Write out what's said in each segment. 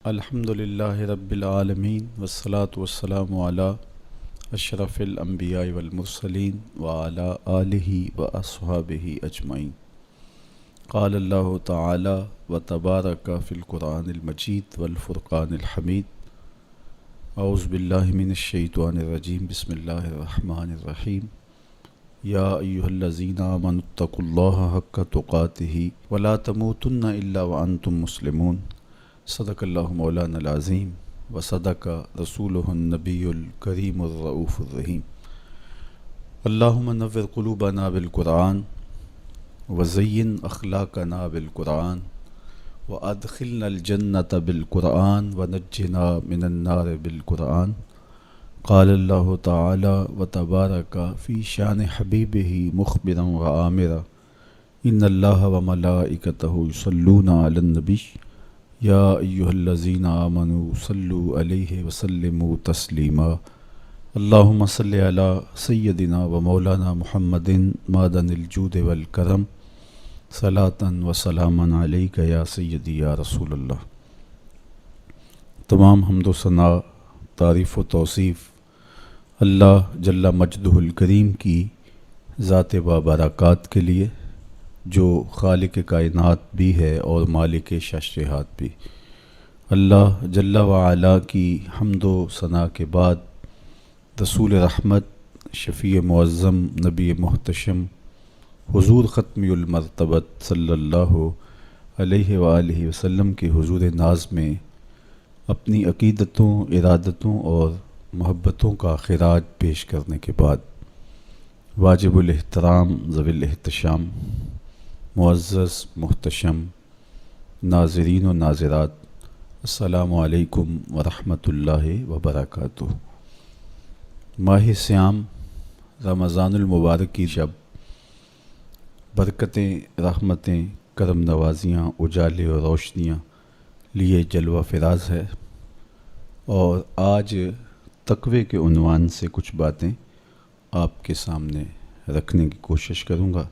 الحمد للہ رب العالمین والصلاة والسلام علی اشرف الانبیاء والمرسلین وعلی آلہ واصحابہ اجمعین۔ قال اللہ تعالی وتبارک فی القرآن المجید والفرقان الحمید۔ اعوذ باللہ من الشیطان الرجیم، بسم اللہ الرحمن الرحیم۔ یا ایہا الذین آمنوا اتقوا اللہ حق تقاتہ ولا تموتن الا وانتم مسلمون۔ صدق اللہ مولانا العظیم وصدق رسولہ النبی الکریم الرؤوف الرحیم۔ اللہم نور قلوبنا بالقرآن وزین اخلاقنا بالقرآن وادخلنا الجنة بالقرآن ونجنا من النار بالقرآن۔ قال اللہ تعالی وتبارک فی شان حبیبہ مخبرا وآمرا ان اللہ وملائکتہ یصلون علی النبی یا ایہا الذین آمنوا صلوا علیہ وسلموا تسلیما۔ اللہم صلی علی سیدنا و مولانا محمد معدن الجود والکرم صلاۃ و سلاما علیک یا سیدی یا رسول اللہ۔ تمام حمد و ثنا، تعریف و توصیف اللہ جل مجدہ الکریم کی ذات بابرکات کے لیے، جو خالق کائنات بھی ہے اور مالک ششرہات بھی۔ اللہ جل وعلا کی حمد و ثنا کے بعد رسول رحمت، شفیع معظم، نبی محتشم، حضور ختمی المرتبت صلی اللہ علیہ وآلہ وسلم کے حضور ناز میں اپنی عقیدتوں، ارادتوں اور محبتوں کا خراج پیش کرنے کے بعد واجب الاحترام ذوی الاحتشام، معزز محتشم ناظرین و ناظرات، السلام علیکم ورحمۃ اللہ وبرکاتہ۔ ماہ سیام رمضان المبارک کی شب برکتیں، رحمتیں، کرم نوازیاں، اجالے اور روشنیاں لیے جلوہ فراز ہے، اور آج تقوی کے عنوان سے کچھ باتیں آپ کے سامنے رکھنے کی کوشش کروں گا۔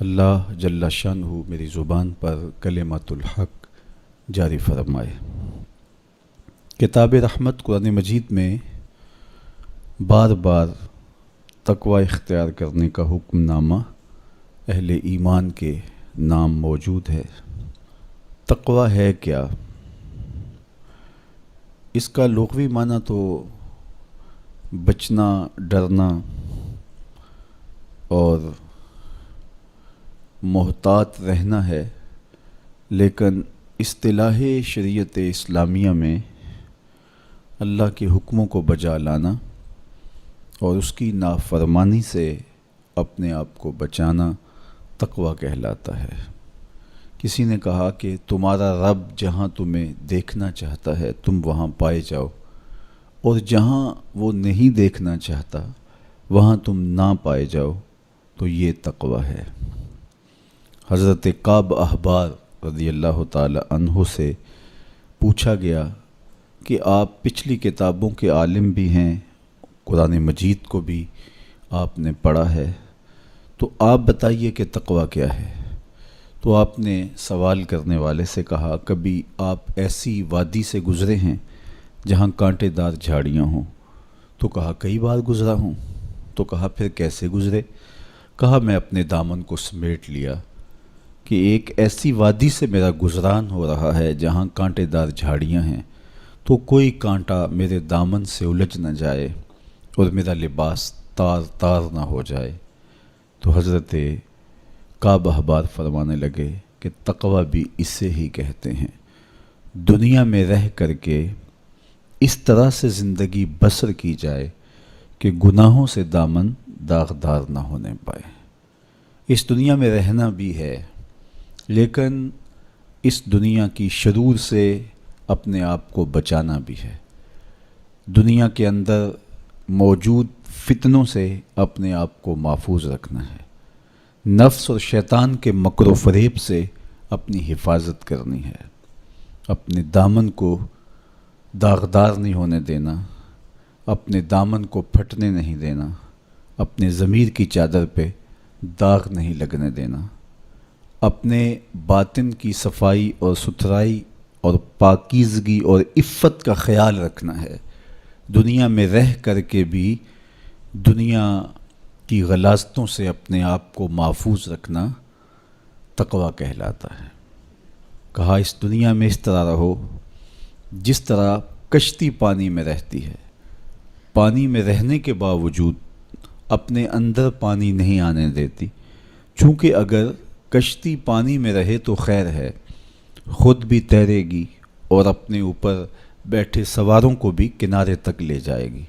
اللہ جل شانہ میری زبان پر کلمۃ الحق جاری فرمائے۔ کتاب رحمت قرآن مجید میں بار بار تقوی اختیار کرنے کا حکم نامہ اہل ایمان کے نام موجود ہے۔ تقوی ہے کیا؟ اس کا لغوی معنی تو بچنا، ڈرنا اور محتاط رہنا ہے، لیکن اصطلاح شریعت اسلامیہ میں اللہ کے حکموں کو بجا لانا اور اس کی نافرمانی سے اپنے آپ کو بچانا تقوی کہلاتا ہے۔ کسی نے کہا کہ تمہارا رب جہاں تمہیں دیکھنا چاہتا ہے تم وہاں پائے جاؤ، اور جہاں وہ نہیں دیکھنا چاہتا وہاں تم نہ پائے جاؤ، تو یہ تقوی ہے۔ حضرت کعب احبار رضی اللہ تعالی عنہ سے پوچھا گیا کہ آپ پچھلی کتابوں کے عالم بھی ہیں، قرآن مجید کو بھی آپ نے پڑھا ہے، تو آپ بتائیے کہ تقوی کیا ہے؟ تو آپ نے سوال کرنے والے سے کہا، کبھی آپ ایسی وادی سے گزرے ہیں جہاں کانٹے دار جھاڑیاں ہوں؟ تو کہا کئی بار گزرا ہوں۔ تو کہا پھر کیسے گزرے؟ کہا میں اپنے دامن کو سمیٹ لیا کہ ایک ایسی وادی سے میرا گزران ہو رہا ہے جہاں کانٹے دار جھاڑیاں ہیں، تو کوئی کانٹا میرے دامن سے الجھ نہ جائے اور میرا لباس تار تار نہ ہو جائے۔ تو حضرت کعب احبار فرمانے لگے کہ تقوی بھی اسے ہی کہتے ہیں، دنیا میں رہ کر کے اس طرح سے زندگی بسر کی جائے کہ گناہوں سے دامن داغدار نہ ہونے پائے۔ اس دنیا میں رہنا بھی ہے، لیکن اس دنیا کی شرور سے اپنے آپ کو بچانا بھی ہے۔ دنیا کے اندر موجود فتنوں سے اپنے آپ کو محفوظ رکھنا ہے، نفس اور شیطان کے مکر و فریب سے اپنی حفاظت کرنی ہے، اپنے دامن کو داغدار نہیں ہونے دینا، اپنے دامن کو پھٹنے نہیں دینا، اپنے ضمیر کی چادر پہ داغ نہیں لگنے دینا، اپنے باطن کی صفائی اور ستھرائی اور پاکیزگی اور عفت کا خیال رکھنا ہے۔ دنیا میں رہ کر کے بھی دنیا کی غلاظتوں سے اپنے آپ کو محفوظ رکھنا تقویٰ کہلاتا ہے۔ کہا اس دنیا میں اس طرح رہو جس طرح کشتی پانی میں رہتی ہے، پانی میں رہنے کے باوجود اپنے اندر پانی نہیں آنے دیتی، چونکہ اگر کشتی پانی میں رہے تو خیر ہے، خود بھی تیرے گی اور اپنے اوپر بیٹھے سواروں کو بھی کنارے تک لے جائے گی،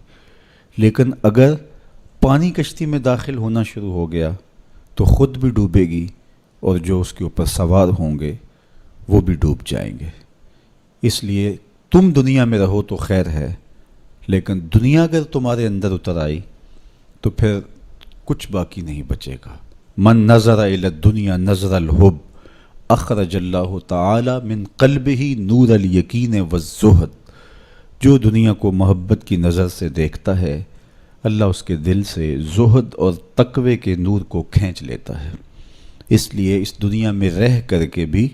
لیکن اگر پانی کشتی میں داخل ہونا شروع ہو گیا تو خود بھی ڈوبے گی اور جو اس کے اوپر سوار ہوں گے وہ بھی ڈوب جائیں گے۔ اس لیے تم دنیا میں رہو تو خیر ہے، لیکن دنیا اگر تمہارے اندر اتر آئی تو پھر کچھ باقی نہیں بچے گا۔ من نظر الی الدنیا نظر الحب اخرج اللہ تعالی من قلبہ نور الیقین والزہد۔ جو دنیا کو محبت کی نظر سے دیکھتا ہے، اللہ اس کے دل سے زہد اور تقوی کے نور کو کھینچ لیتا ہے۔ اس لیے اس دنیا میں رہ کر کے بھی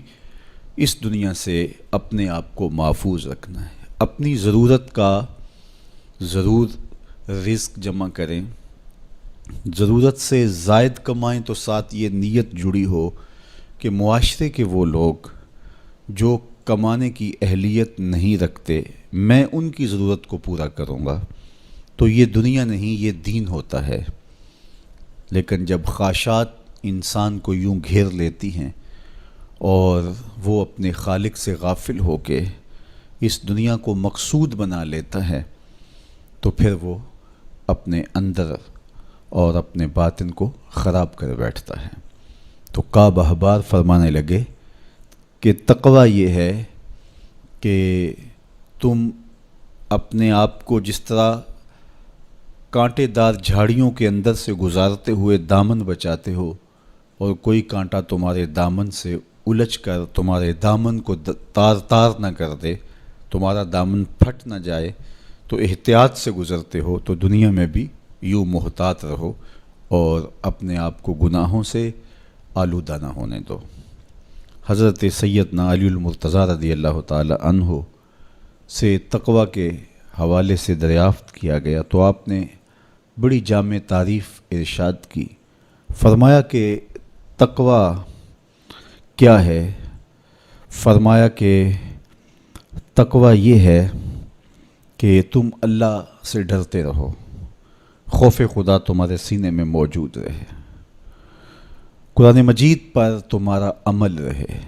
اس دنیا سے اپنے آپ کو محفوظ رکھنا ہے۔ اپنی ضرورت کا ضرور رزق جمع کریں، ضرورت سے زائد کمائیں تو ساتھ یہ نیت جڑی ہو کہ معاشرے کے وہ لوگ جو کمانے کی اہلیت نہیں رکھتے میں ان کی ضرورت کو پورا کروں گا، تو یہ دنیا نہیں یہ دین ہوتا ہے۔ لیکن جب خواہشات انسان کو یوں گھیر لیتی ہیں اور وہ اپنے خالق سے غافل ہو کے اس دنیا کو مقصود بنا لیتا ہے تو پھر وہ اپنے اندر اور اپنے باطن کو خراب کر بیٹھتا ہے۔ تو کعب احبار فرمانے لگے کہ تقویٰ یہ ہے کہ تم اپنے آپ کو جس طرح کانٹے دار جھاڑیوں کے اندر سے گزارتے ہوئے دامن بچاتے ہو اور کوئی کانٹا تمہارے دامن سے الجھ کر تمہارے دامن کو تار تار نہ کر دے، تمہارا دامن پھٹ نہ جائے، تو احتیاط سے گزرتے ہو، تو دنیا میں بھی یوں محتاط رہو اور اپنے آپ کو گناہوں سے آلودہ نہ ہونے دو۔ حضرت سیدنا علی المرتضیٰ رضی اللہ تعالی عنہ سے تقویٰ کے حوالے سے دریافت کیا گیا تو آپ نے بڑی جامع تعریف ارشاد کی۔ فرمایا کہ تقویٰ کیا ہے؟ فرمایا کہ تقویٰ یہ ہے کہ تم اللہ سے ڈرتے رہو، خوف خدا تمہارے سینے میں موجود رہے، قرآن مجید پر تمہارا عمل رہے،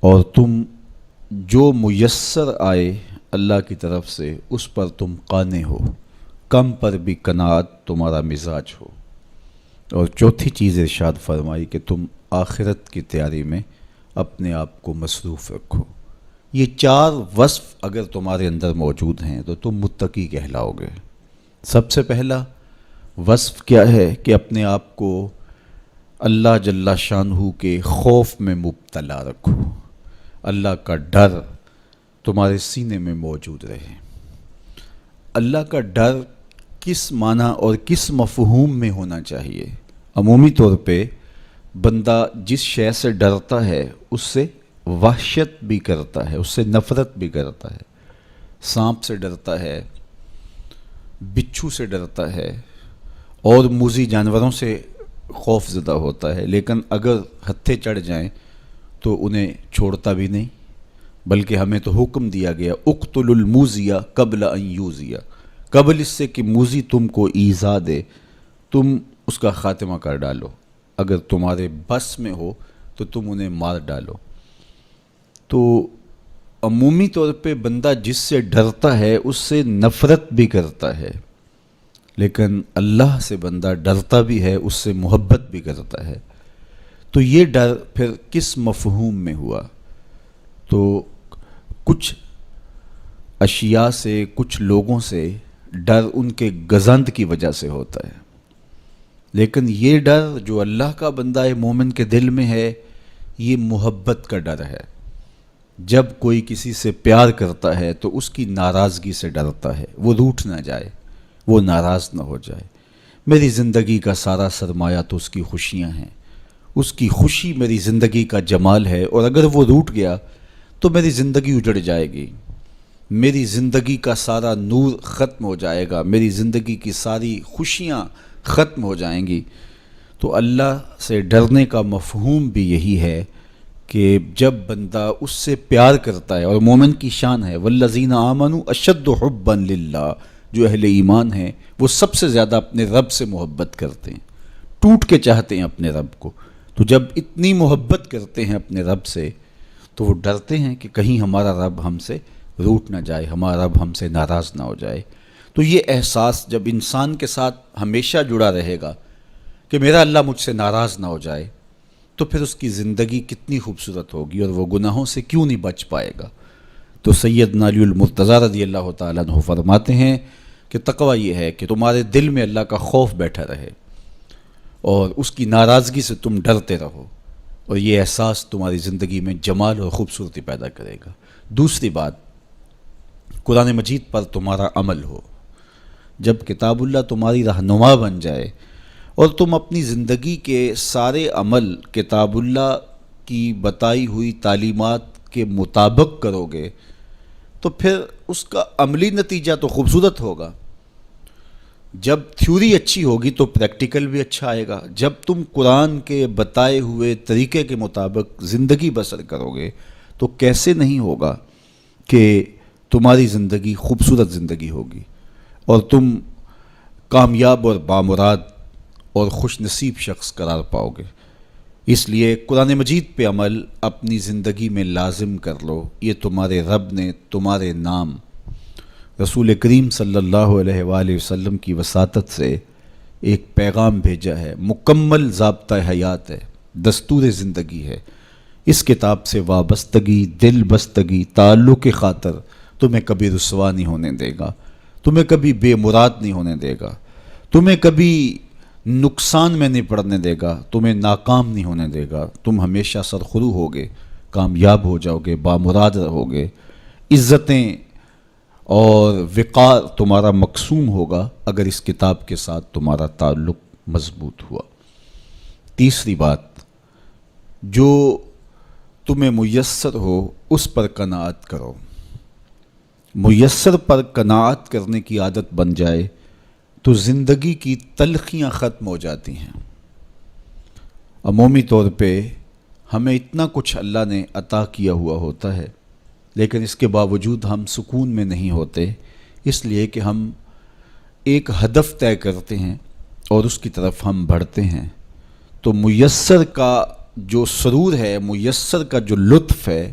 اور تم جو میسر آئے اللہ کی طرف سے اس پر تم قانع ہو، کم پر بھی قناعت تمہارا مزاج ہو، اور چوتھی چیز ارشاد فرمائی کہ تم آخرت کی تیاری میں اپنے آپ کو مصروف رکھو۔ یہ چار وصف اگر تمہارے اندر موجود ہیں تو تم متقی کہلاؤ گے۔ سب سے پہلا وصف کیا ہے کہ اپنے آپ کو اللہ جل شانہ کے خوف میں مبتلا رکھو، اللہ کا ڈر تمہارے سینے میں موجود رہے۔ اللہ کا ڈر کس معنی اور کس مفہوم میں ہونا چاہیے؟ عمومی طور پہ بندہ جس شے سے ڈرتا ہے اس سے وحشت بھی کرتا ہے، اس سے نفرت بھی کرتا ہے۔ سانپ سے ڈرتا ہے، بچھو سے ڈرتا ہے اور موذی جانوروں سے خوف زدہ ہوتا ہے، لیکن اگر ہتھے چڑھ جائیں تو انہیں چھوڑتا بھی نہیں، بلکہ ہمیں تو حکم دیا گیا اقتلوا الموذی قبل ان یوذی، قبل اس سے کہ موذی تم کو ایذا دے تم اس کا خاتمہ کر ڈالو، اگر تمہارے بس میں ہو تو تم انہیں مار ڈالو۔ تو عمومی طور پہ بندہ جس سے ڈرتا ہے اس سے نفرت بھی کرتا ہے، لیکن اللہ سے بندہ ڈرتا بھی ہے، اس سے محبت بھی کرتا ہے۔ تو یہ ڈر پھر کس مفہوم میں ہوا؟ تو کچھ اشیاء سے، کچھ لوگوں سے ڈر ان کے گزند کی وجہ سے ہوتا ہے، لیکن یہ ڈر جو اللہ کا بندہ مومن کے دل میں ہے یہ محبت کا ڈر ہے۔ جب کوئی کسی سے پیار کرتا ہے تو اس کی ناراضگی سے ڈرتا ہے، وہ روٹھ نہ جائے، وہ ناراض نہ ہو جائے۔ میری زندگی کا سارا سرمایہ تو اس کی خوشیاں ہیں، اس کی خوشی میری زندگی کا جمال ہے، اور اگر وہ روٹھ گیا تو میری زندگی اجڑ جائے گی، میری زندگی کا سارا نور ختم ہو جائے گا، میری زندگی کی ساری خوشیاں ختم ہو جائیں گی۔ تو اللہ سے ڈرنے کا مفہوم بھی یہی ہے کہ جب بندہ اس سے پیار کرتا ہے، اور مومن کی شان ہے والذین آمنوا اشد حبا للہ، جو اہل ایمان ہیں وہ سب سے زیادہ اپنے رب سے محبت کرتے ہیں، ٹوٹ کے چاہتے ہیں اپنے رب کو۔ تو جب اتنی محبت کرتے ہیں اپنے رب سے تو وہ ڈرتے ہیں کہ کہیں ہمارا رب ہم سے روٹ نہ جائے، ہمارا رب ہم سے ناراض نہ ہو جائے۔ تو یہ احساس جب انسان کے ساتھ ہمیشہ جڑا رہے گا کہ میرا اللہ مجھ سے ناراض نہ ہو جائے، تو پھر اس کی زندگی کتنی خوبصورت ہوگی اور وہ گناہوں سے کیوں نہیں بچ پائے گا۔ تو سیدنا علی المرتضیٰ رضی اللہ تعالیٰ عنہ فرماتے ہیں کہ تقوی یہ ہے کہ تمہارے دل میں اللہ کا خوف بیٹھا رہے اور اس کی ناراضگی سے تم ڈرتے رہو، اور یہ احساس تمہاری زندگی میں جمال اور خوبصورتی پیدا کرے گا۔ دوسری بات، قرآن مجید پر تمہارا عمل ہو۔ جب کتاب اللہ تمہاری رہنما بن جائے اور تم اپنی زندگی کے سارے عمل کتاب اللہ کی بتائی ہوئی تعلیمات کے مطابق کرو گے تو پھر اس کا عملی نتیجہ تو خوبصورت ہوگا۔ جب تھیوری اچھی ہوگی تو پریکٹیکل بھی اچھا آئے گا۔ جب تم قرآن کے بتائے ہوئے طریقے کے مطابق زندگی بسر کرو گے تو کیسے نہیں ہوگا کہ تمہاری زندگی خوبصورت زندگی ہوگی اور تم کامیاب اور بامراد اور خوش نصیب شخص قرار پاؤ گے۔ اس لیے قرآن مجید پہ عمل اپنی زندگی میں لازم کر لو۔ یہ تمہارے رب نے تمہارے نام رسول کریم صلی اللہ علیہ وآلہ وسلم کی وساطت سے ایک پیغام بھیجا ہے، مکمل ضابطہ حیات ہے، دستور زندگی ہے۔ اس کتاب سے وابستگی، دل بستگی، تعلق کی خاطر تمہیں کبھی رسوا نہیں ہونے دے گا، تمہیں کبھی بے مراد نہیں ہونے دے گا، تمہیں کبھی نقصان میں نہیں پڑنے دے گا، تمہیں ناکام نہیں ہونے دے گا۔ تم ہمیشہ سرخرو ہوگے، کامیاب ہو جاؤ گے، بامراد رہو گے، عزتیں اور وقار تمہارا مقسوم ہوگا اگر اس کتاب کے ساتھ تمہارا تعلق مضبوط ہوا۔ تیسری بات، جو تمہیں میسر ہو اس پر قناعت کرو۔ میسر پر قناعت کرنے کی عادت بن جائے تو زندگی کی تلخیاں ختم ہو جاتی ہیں۔ عمومی طور پہ ہمیں اتنا کچھ اللہ نے عطا کیا ہوا ہوتا ہے، لیکن اس کے باوجود ہم سکون میں نہیں ہوتے، اس لیے کہ ہم ایک ہدف طے کرتے ہیں اور اس کی طرف ہم بڑھتے ہیں۔ تو میسر کا جو سرور ہے، میسر کا جو لطف ہے،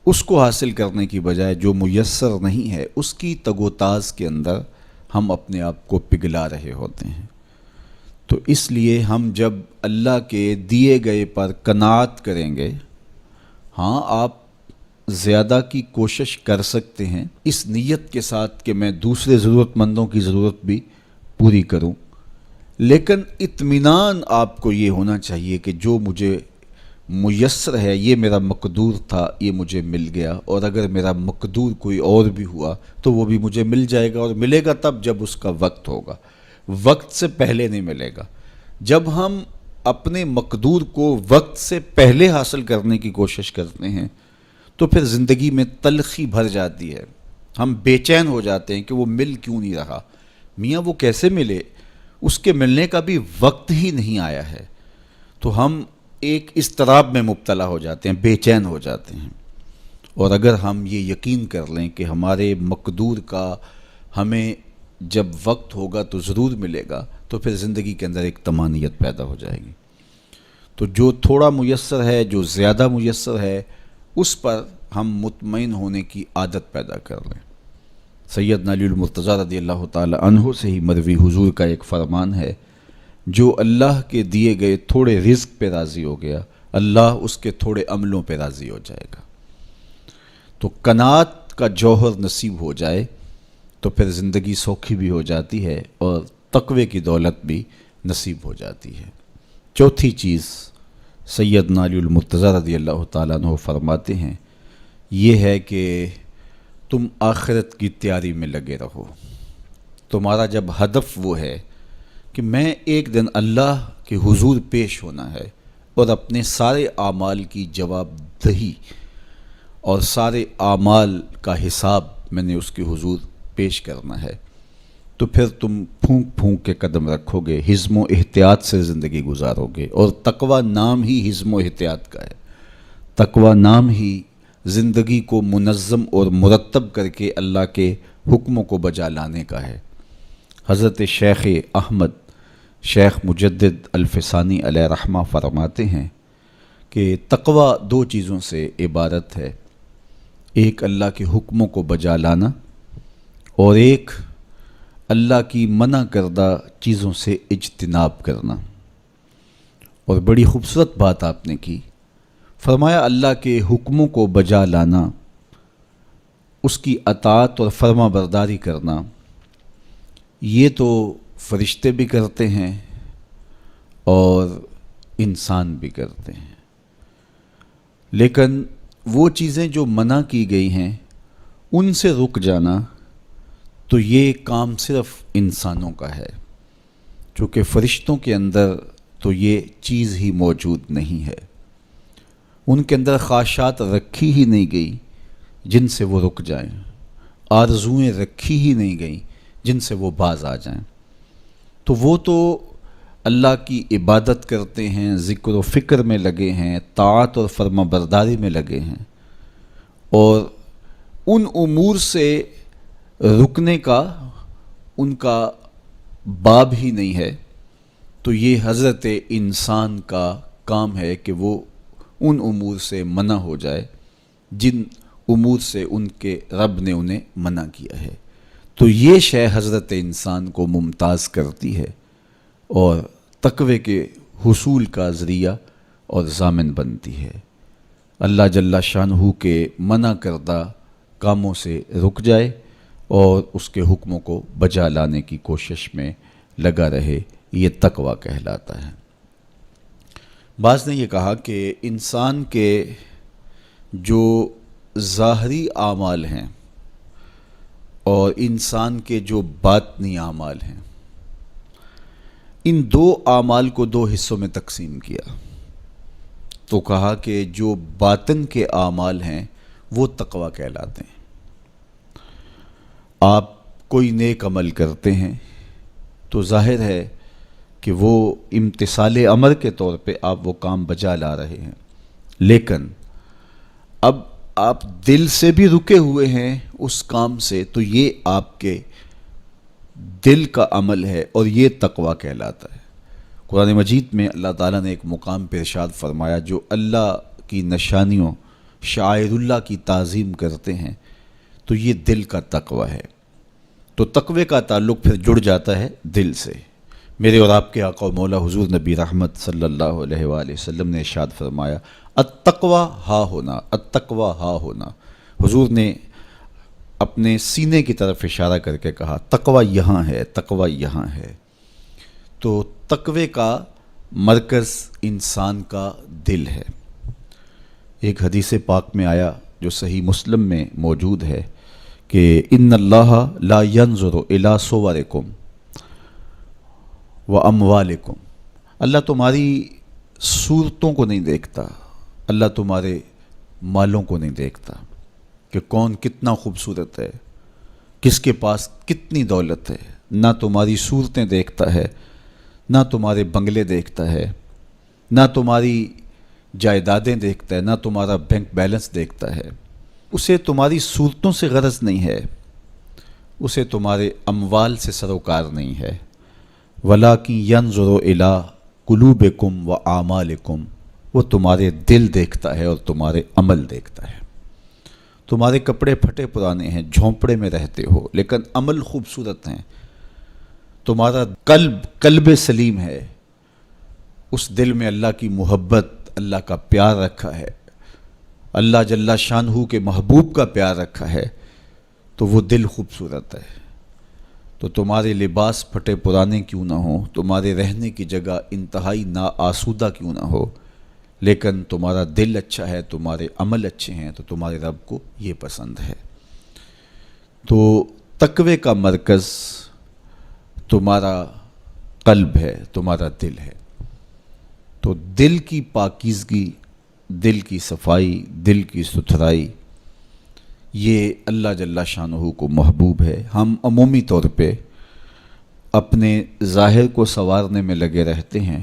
اس کو حاصل کرنے کی بجائے جو میسر نہیں ہے اس کی تگ و تاز کے اندر ہم اپنے آپ کو پگھلا رہے ہوتے ہیں۔ تو اس لیے ہم جب اللہ کے دیے گئے پر قناعت کریں گے، ہاں آپ زیادہ کی کوشش کر سکتے ہیں اس نیت کے ساتھ کہ میں دوسرے ضرورت مندوں کی ضرورت بھی پوری کروں، لیکن اطمینان آپ کو یہ ہونا چاہیے کہ جو مجھے میسر ہے، یہ میرا مقدور تھا، یہ مجھے مل گیا، اور اگر میرا مقدور کوئی اور بھی ہوا تو وہ بھی مجھے مل جائے گا، اور ملے گا تب جب اس کا وقت ہوگا، وقت سے پہلے نہیں ملے گا۔ جب ہم اپنے مقدور کو وقت سے پہلے حاصل کرنے کی کوشش کرتے ہیں تو پھر زندگی میں تلخی بھر جاتی ہے، ہم بے چین ہو جاتے ہیں کہ وہ مل کیوں نہیں رہا، میاں وہ کیسے ملے، اس کے ملنے کا بھی وقت ہی نہیں آیا ہے۔ تو ہم ایک اضطراب میں مبتلا ہو جاتے ہیں، بے چین ہو جاتے ہیں۔ اور اگر ہم یہ یقین کر لیں کہ ہمارے مقدور کا ہمیں جب وقت ہوگا تو ضرور ملے گا، تو پھر زندگی کے اندر ایک طمانینت پیدا ہو جائے گی۔ تو جو تھوڑا میسر ہے، جو زیادہ میسر ہے، اس پر ہم مطمئن ہونے کی عادت پیدا کر لیں۔ سیدنا علی المرتضیٰ رضی اللہ تعالی عنہ سے ہی مروی حضور کا ایک فرمان ہے، جو اللہ کے دیے گئے تھوڑے رزق پہ راضی ہو گیا، اللہ اس کے تھوڑے عملوں پہ راضی ہو جائے گا۔ تو قناعت کا جوہر نصیب ہو جائے تو پھر زندگی سوکھی بھی ہو جاتی ہے اور تقوی کی دولت بھی نصیب ہو جاتی ہے۔ چوتھی چیز سیدنا علی المرتضیٰ رضی اللہ تعالیٰ عنہ فرماتے ہیں، یہ ہے کہ تم آخرت کی تیاری میں لگے رہو۔ تمہارا جب ہدف وہ ہے کہ میں ایک دن اللہ کے حضور پیش ہونا ہے اور اپنے سارے اعمال کی جواب دہی اور سارے اعمال کا حساب میں نے اس کے حضور پیش کرنا ہے، تو پھر تم پھونک پھونک کے قدم رکھو گے، حزم و احتیاط سے زندگی گزارو گے۔ اور تقوی نام ہی حزم و احتیاط کا ہے، تقوی نام ہی زندگی کو منظم اور مرتب کر کے اللہ کے حکموں کو بجا لانے کا ہے۔ حضرت شیخ احمد شیخ مجدد الفسانی علیہ رحمہ فرماتے ہیں کہ تقوی دو چیزوں سے عبارت ہے، ایک اللہ کے حکموں کو بجا لانا اور ایک اللہ کی منع کردہ چیزوں سے اجتناب کرنا۔ اور بڑی خوبصورت بات آپ نے کی، فرمایا اللہ کے حکموں کو بجا لانا، اس کی اطاعت اور فرما برداری کرنا، یہ تو فرشتے بھی کرتے ہیں اور انسان بھی کرتے ہیں، لیکن وہ چیزیں جو منع کی گئی ہیں ان سے رک جانا تو یہ کام صرف انسانوں کا ہے، چونکہ فرشتوں کے اندر تو یہ چیز ہی موجود نہیں ہے، ان کے اندر خواہشات رکھی ہی نہیں گئی جن سے وہ رک جائیں، آرزوئیں رکھی ہی نہیں گئیں جن سے وہ باز آ جائیں۔ تو وہ تو اللہ کی عبادت کرتے ہیں، ذکر و فکر میں لگے ہیں، طاعت اور فرما برداری میں لگے ہیں، اور ان امور سے رکنے کا ان کا باب ہی نہیں ہے، تو یہ حضرت انسان کا کام ہے کہ وہ ان امور سے منع ہو جائے جن امور سے ان کے رب نے انہیں منع کیا ہے۔ تو یہ شے حضرت انسان کو ممتاز کرتی ہے اور تقوی کے حصول کا ذریعہ اور ضامن بنتی ہے۔ اللہ جل شانہ کے منع کردہ کاموں سے رک جائے اور اس کے حکموں کو بجا لانے کی کوشش میں لگا رہے، یہ تقوی کہلاتا ہے۔ بعض نے یہ کہا کہ انسان کے جو ظاہری اعمال ہیں اور انسان کے جو باطنی اعمال ہیں، ان دو اعمال کو دو حصوں میں تقسیم کیا، تو کہا کہ جو باطن کے اعمال ہیں وہ تقوی کہلاتے ہیں۔ آپ کوئی نیک عمل کرتے ہیں تو ظاہر ہے کہ وہ امتثال امر کے طور پہ آپ وہ کام بجا لا رہے ہیں، لیکن اب آپ دل سے بھی رکے ہوئے ہیں اس کام سے، تو یہ آپ کے دل کا عمل ہے اور یہ تقوی کہلاتا ہے۔ قرآن مجید میں اللہ تعالیٰ نے ایک مقام پہ ارشاد فرمایا، جو اللہ کی نشانیوں شعائر اللہ کی تعظیم کرتے ہیں تو یہ دل کا تقوی ہے۔ تو تقوی کا تعلق پھر جڑ جاتا ہے دل سے۔ میرے اور آپ کے آقا و مولا حضور نبی رحمت صلی اللہ علیہ وآلہ وسلم نے ارشاد فرمایا، التقوی ہا ہونا، التقوی ہا ہونا۔ حضور نے اپنے سینے کی طرف اشارہ کر کے کہا تقوی یہاں ہے، تقوی یہاں ہے۔ تو تقوی کا مرکز انسان کا دل ہے۔ ایک حدیث پاک میں آیا جو صحیح مسلم میں موجود ہے کہ ان اللہ لا ينظر الى صورکم واموالکم، اللہ تمہاری صورتوں کو نہیں دیکھتا، اللہ تمہارے مالوں کو نہیں دیکھتا کہ کون کتنا خوبصورت ہے، کس کے پاس کتنی دولت ہے، نہ تمہاری صورتیں دیکھتا ہے، نہ تمہارے بنگلے دیکھتا ہے، نہ تمہاری جائیدادیں دیکھتا ہے، نہ تمہارا بینک بیلنس دیکھتا ہے۔ اسے تمہاری صورتوں سے غرض نہیں ہے، اسے تمہارے اموال سے سروکار نہیں ہے، وَلَٰكِن يَنظُرُ إِلَىٰ قُلُوبِكُمْ وَأَعْمَالِكُمْ، وہ تمہارے دل دیکھتا ہے اور تمہارے عمل دیکھتا ہے۔ تمہارے کپڑے پھٹے پرانے ہیں، جھونپڑے میں رہتے ہو، لیکن عمل خوبصورت ہیں، تمہارا قلب سلیم ہے، اس دل میں اللہ کی محبت، اللہ کا پیار رکھا ہے، اللہ جل شانہ کے محبوب کا پیار رکھا ہے، تو وہ دل خوبصورت ہے۔ تو تمہارے لباس پھٹے پرانے کیوں نہ ہوں، تمہارے رہنے کی جگہ انتہائی ناآسودہ کیوں نہ ہو، لیکن تمہارا دل اچھا ہے، تمہارے عمل اچھے ہیں، تو تمہارے رب کو یہ پسند ہے۔ تو تقوی کا مرکز تمہارا قلب ہے، تمہارا دل ہے۔ تو دل کی پاکیزگی، دل کی صفائی، دل کی ستھرائی، یہ اللہ جل شانہ کو محبوب ہے۔ ہم عمومی طور پہ اپنے ظاہر کو سنوارنے میں لگے رہتے ہیں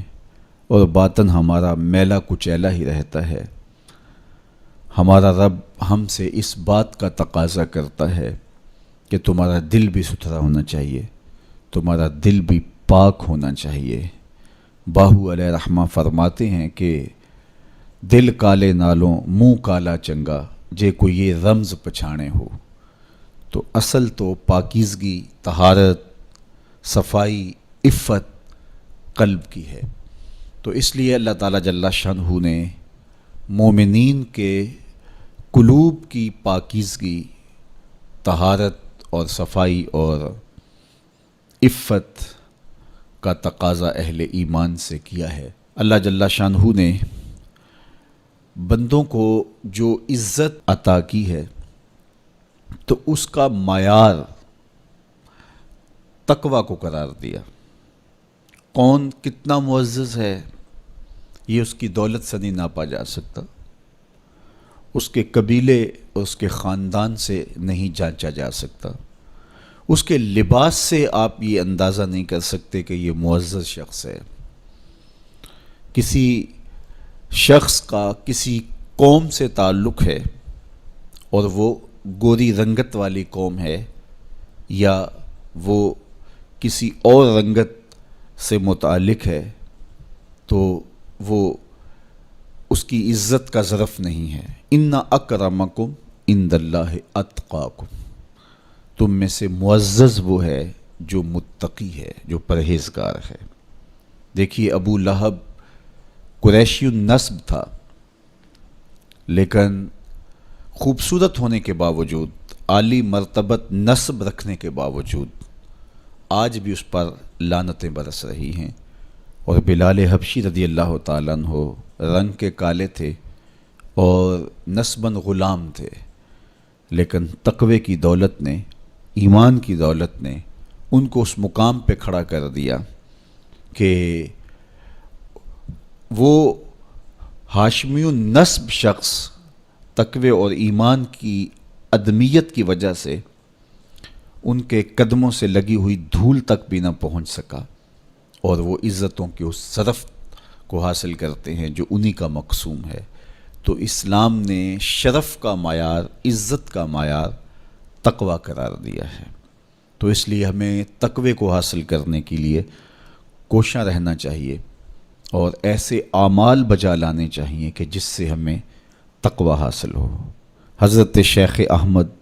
اور باطن ہمارا میلا کچیلا ہی رہتا ہے۔ ہمارا رب ہم سے اس بات کا تقاضا کرتا ہے کہ تمہارا دل بھی ستھرا ہونا چاہیے، تمہارا دل بھی پاک ہونا چاہیے۔ باہو علیہ رحمہ فرماتے ہیں کہ دل کالے نالوں منہ کالا چنگا، جے کوئی یہ رمز پچھانے ہو۔ تو اصل تو پاکیزگی، طہارت، صفائی، عفت قلب کی ہے۔ تو اس لیے اللہ تعالیٰ جل شانہ نے مومنین کے قلوب کی پاکیزگی، طہارت اور صفائی اور عفت کا تقاضا اہل ایمان سے کیا ہے۔ اللہ جل شانہ نے بندوں کو جو عزت عطا کی ہے تو اس کا معیار تقویٰ کو قرار دیا۔ کون کتنا معزز ہے یہ اس کی دولت سے نہیں ناپا جا سکتا، اس کے قبیلے اور اس کے خاندان سے نہیں جانچا جا سکتا، اس کے لباس سے آپ یہ اندازہ نہیں کر سکتے کہ یہ معزز شخص ہے۔ کسی شخص کا کسی قوم سے تعلق ہے اور وہ گوری رنگت والی قوم ہے یا وہ کسی اور رنگت سے متعلق ہے تو وہ اس کی عزت کا ظرف نہیں ہے۔ ان اکرمکم عند اللہ اتقاکم، تم میں سے معزز وہ ہے جو متقی ہے، جو پرہیزگار ہے۔ دیکھیے ابو لہب قریشی النسب تھا، لیکن خوبصورت ہونے کے باوجود، عالی مرتبت نسب رکھنے کے باوجود آج بھی اس پر لعنتیں برس رہی ہیں۔ اور بلال حبشی رضی اللہ تعالیٰ عنہ رنگ کے کالے تھے اور نسباً غلام تھے، لیکن تقوی کی دولت نے، ایمان کی دولت نے ان کو اس مقام پہ کھڑا کر دیا کہ وہ ہاشمی النسب شخص تقوی اور ایمان کی عدمیت کی وجہ سے ان کے قدموں سے لگی ہوئی دھول تک بھی نہ پہنچ سکا، اور وہ عزتوں کے اس شرف کو حاصل کرتے ہیں جو انہی کا مقسوم ہے۔ تو اسلام نے شرف کا معیار، عزت کا معیار تقوی قرار دیا ہے۔ تو اس لیے ہمیں تقوی کو حاصل کرنے کے لیے کوشاں رہنا چاہیے اور ایسے اعمال بجا لانے چاہیے کہ جس سے ہمیں تقوی حاصل ہو۔ حضرت شیخ احمد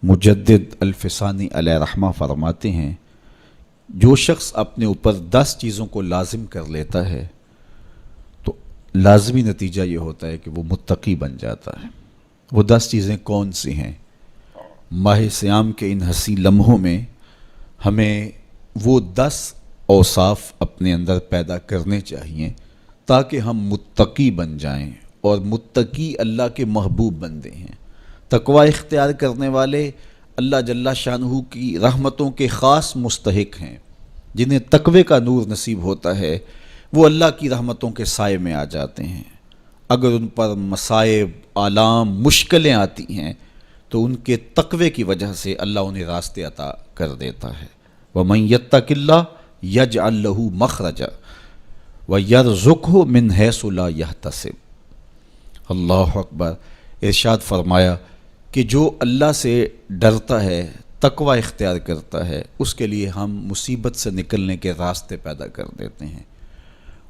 مجدد الفسانی علیہ رحمہ فرماتے ہیں، جو شخص اپنے اوپر 10 چیزوں کو لازم کر لیتا ہے تو لازمی نتیجہ یہ ہوتا ہے کہ وہ متقی بن جاتا ہے۔ وہ 10 چیزیں کون سی ہیں؟ ماہ صیام کے ان حسین لمحوں میں ہمیں وہ 10 اوصاف اپنے اندر پیدا کرنے چاہیے تاکہ ہم متقی بن جائیں، اور متقی اللہ کے محبوب بندے ہیں۔ تقوی اختیار کرنے والے اللہ جل شانہ کی رحمتوں کے خاص مستحق ہیں۔ جنہیں تقوی کا نور نصیب ہوتا ہے وہ اللہ کی رحمتوں کے سائے میں آ جاتے ہیں۔ اگر ان پر مصائب، آلام، مشکلیں آتی ہیں تو ان کے تقوی کی وجہ سے اللہ انہیں راستے عطا کر دیتا ہے۔ وَمَن يَتَّقِ اللَّهَ يَجْعَل لَّهُ مَخْرَجًا وَيَرْزُقْهُ مِنْ حَيْثُ لَا يَحْتَسِبُ۔ اللہ اکبر۔ ارشاد فرمایا کہ جو اللہ سے ڈرتا ہے، تقوی اختیار کرتا ہے، اس کے لیے ہم مصیبت سے نکلنے کے راستے پیدا کر دیتے ہیں،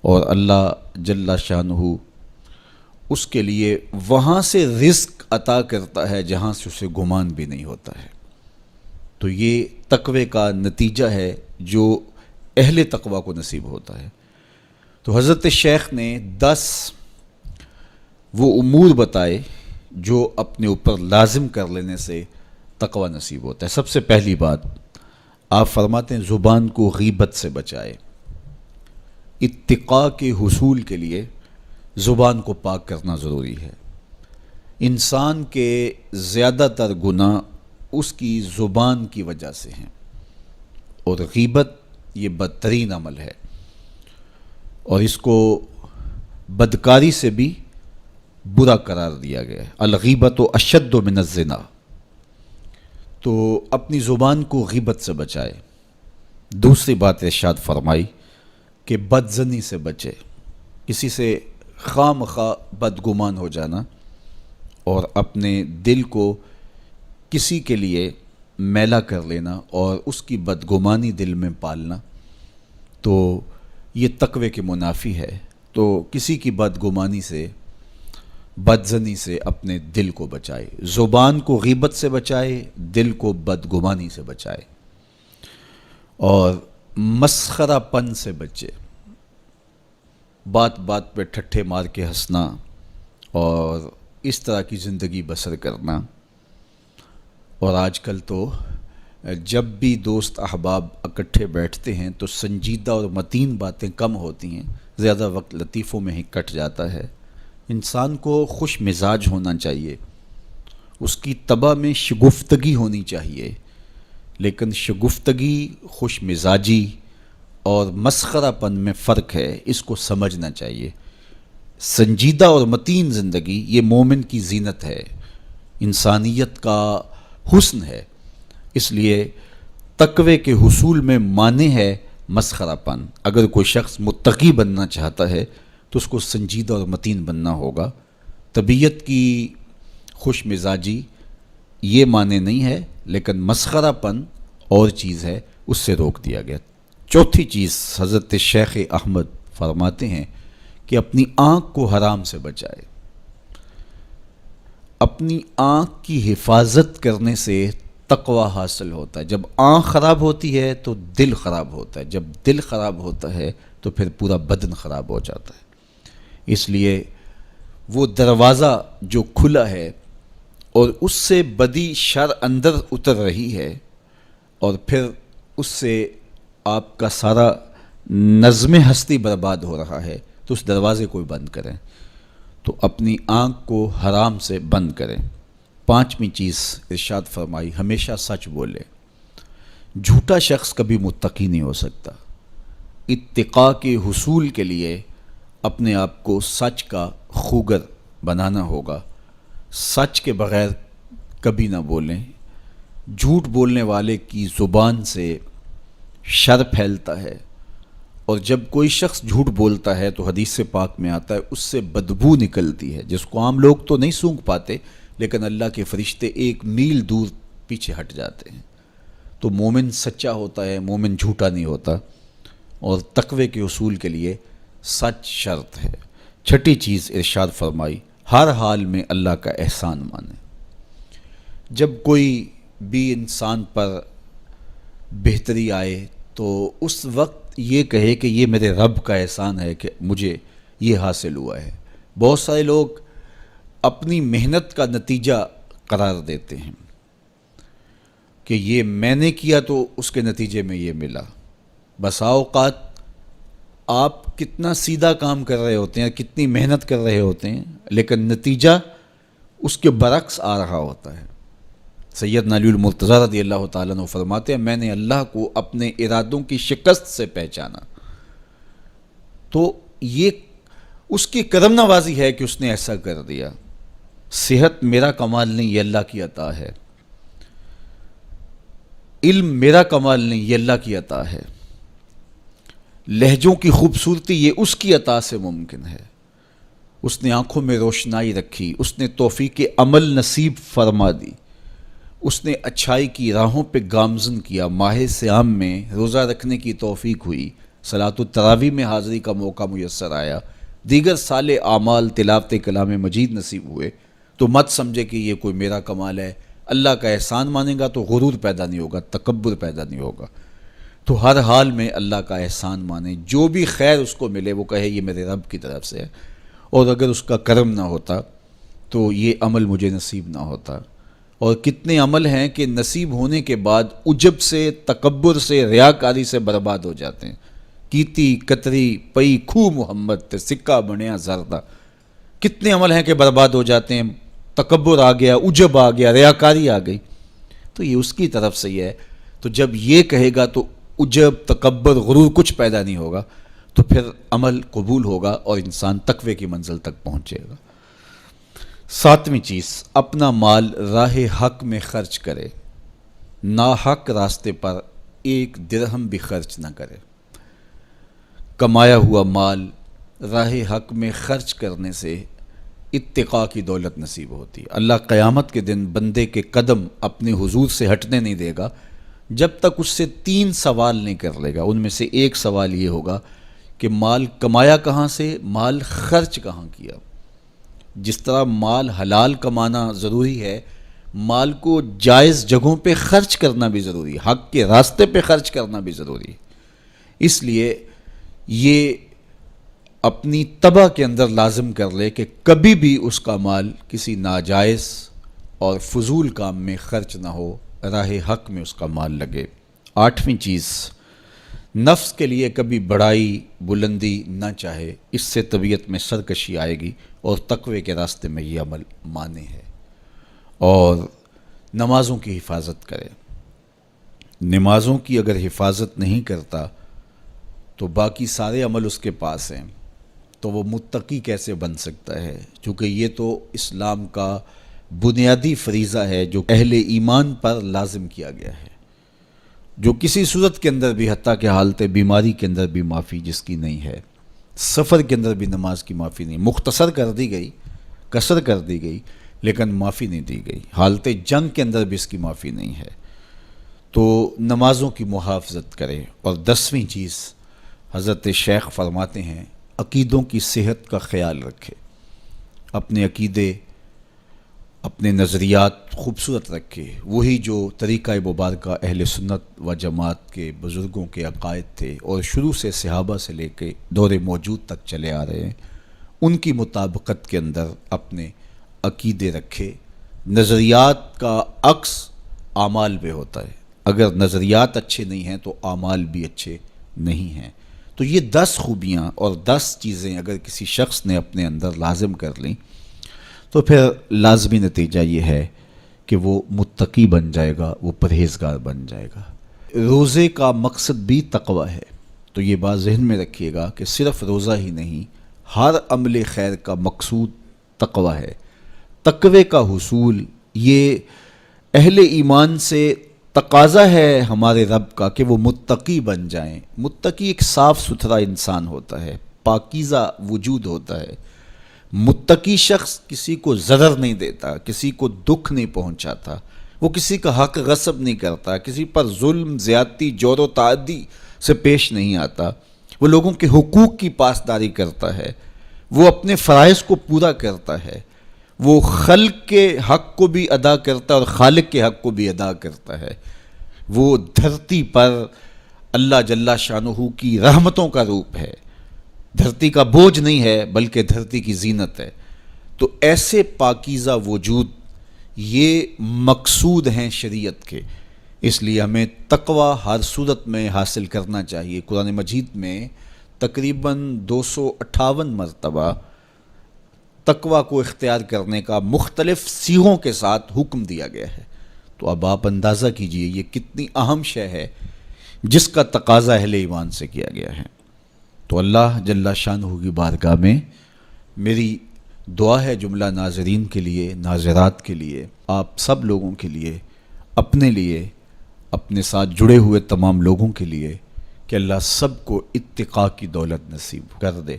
اور اللہ جل شانہ اس کے لیے وہاں سے رزق عطا کرتا ہے جہاں سے اسے گمان بھی نہیں ہوتا ہے۔ تو یہ تقوی کا نتیجہ ہے جو اہل تقوی کو نصیب ہوتا ہے۔ تو حضرت شیخ نے 10 وہ امور بتائے جو اپنے اوپر لازم کر لینے سے تقوی نصیب ہوتا ہے۔ سب سے پہلی بات آپ فرماتے ہیں زبان کو غیبت سے بچائے۔ اتقاء کے حصول کے لیے زبان کو پاک کرنا ضروری ہے۔ انسان کے زیادہ تر گناہ اس کی زبان کی وجہ سے ہیں، اور غیبت یہ بدترین عمل ہے، اور اس کو بدکاری سے بھی برا قرار دیا گیا ہے۔ الغیبت اشد من الزنا، تو اپنی زبان کو غیبت سے بچائے۔ دوسری بات ارشاد فرمائی کہ بدظنی سے بچے، کسی سے خواہ مخواہ بدگمان ہو جانا اور اپنے دل کو کسی کے لیے میلا کر لینا اور اس کی بدگمانی دل میں پالنا، تو یہ تقوی کے منافی ہے۔ تو کسی کی بدگمانی سے، بدظنی سے اپنے دل کو بچائے، زبان کو غیبت سے بچائے، دل کو بدگمانی سے بچائے، اور مسخرہ پن سے بچے، بات بات پہ ٹھٹھے مار کے ہنسنا اور اس طرح کی زندگی بسر کرنا۔ اور آج کل تو جب بھی دوست احباب اکٹھے بیٹھتے ہیں تو سنجیدہ اور متین باتیں کم ہوتی ہیں، زیادہ وقت لطیفوں میں ہی کٹ جاتا ہے۔ انسان کو خوش مزاج ہونا چاہیے، اس کی طبع میں شگفتگی ہونی چاہیے، لیکن شگفتگی، خوش مزاجی اور مسخرہ پن میں فرق ہے، اس کو سمجھنا چاہیے۔ سنجیدہ اور متین زندگی یہ مومن کی زینت ہے، انسانیت کا حسن ہے۔ اس لیے تقوی کے حصول میں مانع ہے مسخرہ پن۔ اگر کوئی شخص متقی بننا چاہتا ہے تو اس کو سنجیدہ اور متین بننا ہوگا۔ طبیعت کی خوش مزاجی یہ معنی نہیں ہے، لیکن مسخرہ پن اور چیز ہے، اس سے روک دیا گیا۔ چوتھی چیز حضرت شیخ احمد فرماتے ہیں کہ اپنی آنکھ کو حرام سے بچائے۔ اپنی آنکھ کی حفاظت کرنے سے تقوی حاصل ہوتا ہے۔ جب آنکھ خراب ہوتی ہے تو دل خراب ہوتا ہے، جب دل خراب ہوتا ہے تو پھر پورا بدن خراب ہو جاتا ہے۔ اس لیے وہ دروازہ جو کھلا ہے اور اس سے بدی شر اندر اتر رہی ہے اور پھر اس سے آپ کا سارا نظم ہستی برباد ہو رہا ہے، تو اس دروازے کو بند کریں، تو اپنی آنکھ کو حرام سے بند کریں۔ پانچویں چیز ارشاد فرمائی، ہمیشہ سچ بولے۔ جھوٹا شخص کبھی متقی نہیں ہو سکتا۔ اتقاء کے حصول کے لیے اپنے آپ کو سچ کا خوگر بنانا ہوگا۔ سچ کے بغیر کبھی نہ بولیں۔ جھوٹ بولنے والے کی زبان سے شر پھیلتا ہے، اور جب کوئی شخص جھوٹ بولتا ہے تو حدیث پاک میں آتا ہے اس سے بدبو نکلتی ہے، جس کو عام لوگ تو نہیں سونگھ پاتے، لیکن اللہ کے فرشتے 1 میل دور پیچھے ہٹ جاتے ہیں۔ تو مومن سچا ہوتا ہے، مومن جھوٹا نہیں ہوتا، اور تقوی کے اصول کے لیے سچ شرط ہے۔ چھٹی چیز ارشاد فرمائی، ہر حال میں اللہ کا احسان مانے۔ جب کوئی بھی انسان پر بہتری آئے تو اس وقت یہ کہے کہ یہ میرے رب کا احسان ہے کہ مجھے یہ حاصل ہوا ہے۔ بہت سارے لوگ اپنی محنت کا نتیجہ قرار دیتے ہیں کہ یہ میں نے کیا تو اس کے نتیجے میں یہ ملا۔ بسا اوقات آپ کتنا سیدھا کام کر رہے ہوتے ہیں، کتنی محنت کر رہے ہوتے ہیں، لیکن نتیجہ اس کے برعکس آ رہا ہوتا ہے۔ سیدنا علی المرتضیٰ رضی اللہ تعالیٰ عنہ فرماتے ہیں، میں نے اللہ کو اپنے ارادوں کی شکست سے پہچانا، تو یہ اس کی کرم نوازی ہے کہ اس نے ایسا کر دیا۔ صحت میرا کمال نہیں، یہ اللہ کی عطا ہے۔ علم میرا کمال نہیں، یہ اللہ کی عطا ہے۔ لہجوں کی خوبصورتی یہ اس کی عطا سے ممکن ہے۔ اس نے آنکھوں میں روشنائی رکھی، اس نے توفیق عمل نصیب فرما دی، اس نے اچھائی کی راہوں پہ گامزن کیا۔ ماہ صیام میں روزہ رکھنے کی توفیق ہوئی، صلاۃ التراویح میں حاضری کا موقع میسر آیا، دیگر صالح اعمال تلاوت کلام مجید نصیب ہوئے، تو مت سمجھے کہ یہ کوئی میرا کمال ہے۔ اللہ کا احسان مانے گا تو غرور پیدا نہیں ہوگا، تکبر پیدا نہیں ہوگا۔ تو ہر حال میں اللہ کا احسان مانے، جو بھی خیر اس کو ملے وہ کہے یہ میرے رب کی طرف سے ہے، اور اگر اس کا کرم نہ ہوتا تو یہ عمل مجھے نصیب نہ ہوتا۔ اور کتنے عمل ہیں کہ نصیب ہونے کے بعد عجب سے، تکبر سے، ریاکاری سے برباد ہو جاتے ہیں۔ کیتی کتری پئی کھو محمد تے سکہ بنیا زردہ، کتنے عمل ہیں کہ برباد ہو جاتے ہیں، تکبر آ گیا، عجب آ گیا، ریاکاری آ گئی، تو یہ اس کی طرف سے ہی ہے۔ تو جب یہ کہے گا تو عجب، تکبر، غرور کچھ پیدا نہیں ہوگا، تو پھر عمل قبول ہوگا اور انسان تقوی کی منزل تک پہنچے گا۔ ساتویں چیز، اپنا مال راہ حق میں خرچ کرے۔ ناحق راستے پر ایک درہم بھی خرچ نہ کرے۔ کمایا ہوا مال راہ حق میں خرچ کرنے سے اتقاء کی دولت نصیب ہوتی ہے۔ اللہ قیامت کے دن بندے کے قدم اپنے حضور سے ہٹنے نہیں دے گا جب تک اس سے 3 سوال نہیں کر لے گا۔ ان میں سے ایک سوال یہ ہوگا کہ مال کمایا کہاں سے، مال خرچ کہاں کیا۔ جس طرح مال حلال کمانا ضروری ہے، مال کو جائز جگہوں پہ خرچ کرنا بھی ضروری ہے، حق کے راستے پہ خرچ کرنا بھی ضروری ہے۔ اس لیے یہ اپنی طبع کے اندر لازم کر لے کہ کبھی بھی اس کا مال کسی ناجائز اور فضول کام میں خرچ نہ ہو، راہ حق میں اس کا مال لگے۔ 8ویں چیز، نفس کے لیے کبھی بڑائی بلندی نہ چاہے، اس سے طبیعت میں سرکشی آئے گی اور تقوی کے راستے میں یہ عمل مانے ہے۔ اور نمازوں کی حفاظت کرے۔ نمازوں کی اگر حفاظت نہیں کرتا تو باقی سارے عمل اس کے پاس ہیں، تو وہ متقی کیسے بن سکتا ہے؟ چونکہ یہ تو اسلام کا بنیادی فریضہ ہے جو اہل ایمان پر لازم کیا گیا ہے، جو کسی صورت کے اندر بھی، حتیٰ کہ حالت بیماری کے اندر بھی معافی جس کی نہیں ہے، سفر کے اندر بھی نماز کی معافی نہیں، مختصر کر دی گئی، قصر کر دی گئی، لیکن معافی نہیں دی گئی، حالت جنگ کے اندر بھی اس کی معافی نہیں ہے۔ تو نمازوں کی محافظت کرے۔ اور 10ویں چیز، حضرت شیخ فرماتے ہیں عقیدوں کی صحت کا خیال رکھے، اپنے عقیدے، اپنے نظریات خوبصورت رکھے، وہی جو طریقہ مبارکہ اہل سنت و جماعت کے بزرگوں کے عقائد تھے اور شروع سے صحابہ سے لے کے دور موجود تک چلے آ رہے ہیں، ان کی مطابقت کے اندر اپنے عقیدے رکھے۔ نظریات کا عکس اعمال پہ ہوتا ہے، اگر نظریات اچھے نہیں ہیں تو اعمال بھی اچھے نہیں ہیں۔ تو یہ 10 خوبیاں اور 10 چیزیں اگر کسی شخص نے اپنے اندر لازم کر لیں تو پھر لازمی نتیجہ یہ ہے کہ وہ متقی بن جائے گا، وہ پرہیزگار بن جائے گا۔ روزے کا مقصد بھی تقوی ہے، تو یہ بات ذہن میں رکھیے گا کہ صرف روزہ ہی نہیں، ہر عمل خیر کا مقصود تقوی ہے۔ تقوی کا حصول یہ اہل ایمان سے تقاضا ہے ہمارے رب کا کہ وہ متقی بن جائیں۔ متقی ایک صاف ستھرا انسان ہوتا ہے، پاکیزہ وجود ہوتا ہے۔ متقی شخص کسی کو ضرر نہیں دیتا، کسی کو دکھ نہیں پہنچاتا، وہ کسی کا حق غصب نہیں کرتا، کسی پر ظلم، زیادتی، جور و تعدی سے پیش نہیں آتا، وہ لوگوں کے حقوق کی پاسداری کرتا ہے، وہ اپنے فرائض کو پورا کرتا ہے، وہ خلق کے حق کو بھی ادا کرتا ہے اور خالق کے حق کو بھی ادا کرتا ہے، وہ دھرتی پر اللہ جل شانہ کی رحمتوں کا روپ ہے، دھرتی کا بوجھ نہیں ہے بلکہ دھرتی کی زینت ہے۔ تو ایسے پاکیزہ وجود یہ مقصود ہیں شریعت کے، اس لیے ہمیں تقوی ہر صورت میں حاصل کرنا چاہیے۔ قرآن مجید میں تقریباً 258 مرتبہ تقوی کو اختیار کرنے کا مختلف صیغوں کے ساتھ حکم دیا گیا ہے۔ تو اب آپ اندازہ کیجئے یہ کتنی اہم شے ہے جس کا تقاضا اہل ایمان سے کیا گیا ہے۔ تو اللہ جل شانہ کی بارگاہ میں میری دعا ہے جملہ ناظرین کے لیے، ناظرات کے لیے، آپ سب لوگوں کے لیے، اپنے لیے، اپنے ساتھ جڑے ہوئے تمام لوگوں کے لیے کہ اللہ سب کو اتقاء کی دولت نصیب کر دے۔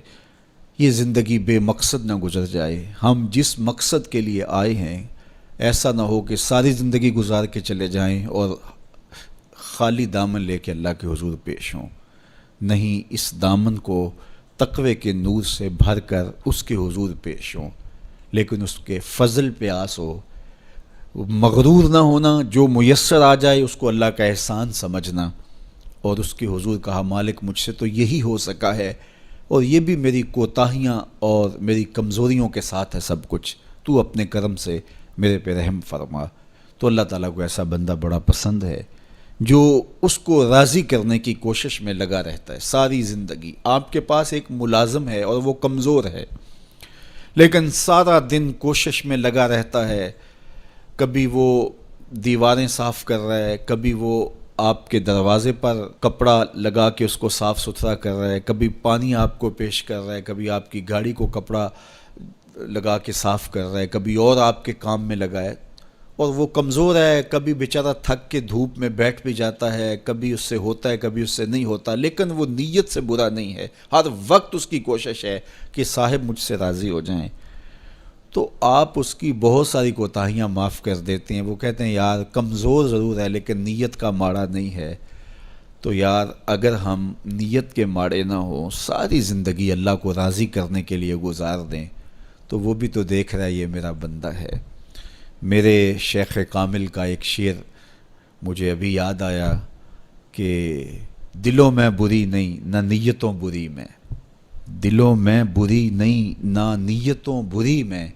یہ زندگی بے مقصد نہ گزر جائے۔ ہم جس مقصد کے لیے آئے ہیں ایسا نہ ہو کہ ساری زندگی گزار کے چلے جائیں اور خالی دامن لے کے اللہ کے حضور پیش ہوں۔ نہیں، اس دامن کو تقوی کے نور سے بھر کر اس کے حضور پیش ہوں، لیکن اس کے فضل پہ آس ہو، مغرور نہ ہونا، جو میسر آ جائے اس کو اللہ کا احسان سمجھنا، اور اس کے حضور کہا مالک مجھ سے تو یہی ہو سکا ہے، اور یہ بھی میری کوتاہیاں اور میری کمزوریوں کے ساتھ ہے سب کچھ، تو اپنے کرم سے میرے پہ رحم فرما۔ تو اللہ تعالیٰ کو ایسا بندہ بڑا پسند ہے جو اس کو راضی کرنے کی کوشش میں لگا رہتا ہے ساری زندگی۔ آپ کے پاس ایک ملازم ہے اور وہ کمزور ہے، لیکن سارا دن کوشش میں لگا رہتا ہے، کبھی وہ دیواریں صاف کر رہا ہے، کبھی وہ آپ کے دروازے پر کپڑا لگا کے اس کو صاف ستھرا کر رہا ہے، کبھی پانی آپ کو پیش کر رہا ہے، کبھی آپ کی گاڑی کو کپڑا لگا کے صاف کر رہا ہے، کبھی اور آپ کے کام میں لگا ہے، اور وہ کمزور ہے، کبھی بیچارہ تھک کے دھوپ میں بیٹھ بھی جاتا ہے، کبھی اس سے ہوتا ہے کبھی اس سے نہیں ہوتا، لیکن وہ نیت سے برا نہیں ہے، ہر وقت اس کی کوشش ہے کہ صاحب مجھ سے راضی ہو جائیں، تو آپ اس کی بہت ساری کوتاہیاں معاف کر دیتے ہیں۔ وہ کہتے ہیں یار کمزور ضرور ہے لیکن نیت کا ماڑا نہیں ہے۔ تو یار اگر ہم نیت کے ماڑے نہ ہوں، ساری زندگی اللہ کو راضی کرنے کے لیے گزار دیں، تو وہ بھی تو دیکھ رہا ہے یہ میرا بندہ ہے۔ میرے شیخ کامل کا ایک شعر مجھے ابھی یاد آیا کہ دلوں میں بری نہیں نہ نیتوں بری میں، دلوں میں بری نہیں نہ نیتوں بری میں،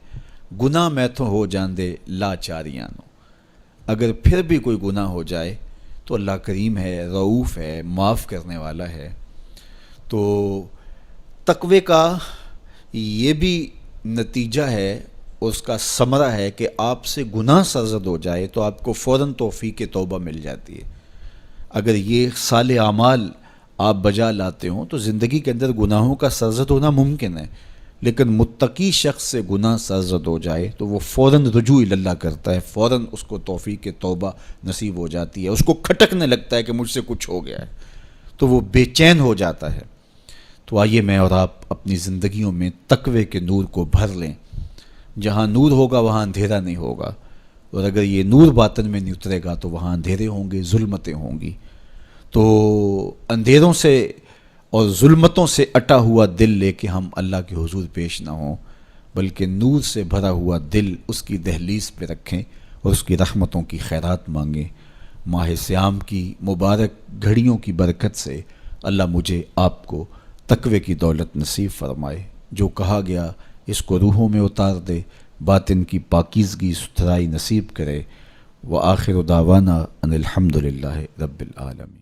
گناہ میں تو ہو جاندے لاچاریاں نو۔ اگر پھر بھی کوئی گناہ ہو جائے تو اللہ کریم ہے، رؤوف ہے، معاف کرنے والا ہے۔ تو تقوی کا یہ بھی نتیجہ ہے، اس کا ثمرہ ہے کہ آپ سے گناہ سرزد ہو جائے تو آپ کو فوراً توفیق توبہ مل جاتی ہے۔ اگر یہ صالح اعمال آپ بجا لاتے ہوں تو زندگی کے اندر گناہوں کا سرزد ہونا ممکن ہے، لیکن متقی شخص سے گناہ سرزد ہو جائے تو وہ فوراً رجوع اللہ کرتا ہے، فوراً اس کو توفیق توبہ نصیب ہو جاتی ہے، اس کو کھٹکنے لگتا ہے کہ مجھ سے کچھ ہو گیا ہے، تو وہ بے چین ہو جاتا ہے۔ تو آئیے میں اور آپ اپنی زندگیوں میں تقوی کے نور کو بھر لیں۔ جہاں نور ہوگا وہاں اندھیرا نہیں ہوگا، اور اگر یہ نور باطن میں نہیں اترے گا تو وہاں اندھیرے ہوں گے، ظلمتیں ہوں گی۔ تو اندھیروں سے اور ظلمتوں سے اٹا ہوا دل لے کے ہم اللہ کے حضور پیش نہ ہوں، بلکہ نور سے بھرا ہوا دل اس کی دہلیز پہ رکھیں اور اس کی رحمتوں کی خیرات مانگیں۔ ماہ سیام کی مبارک گھڑیوں کی برکت سے اللہ مجھے آپ کو تقوی کی دولت نصیب فرمائے۔ جو کہا گیا اس کو روحوں میں اتار دے، باطن کی پاکیزگی ستھرائی نصیب کرے۔ وآخر دعوانا ان الحمدللہ رب العالمین۔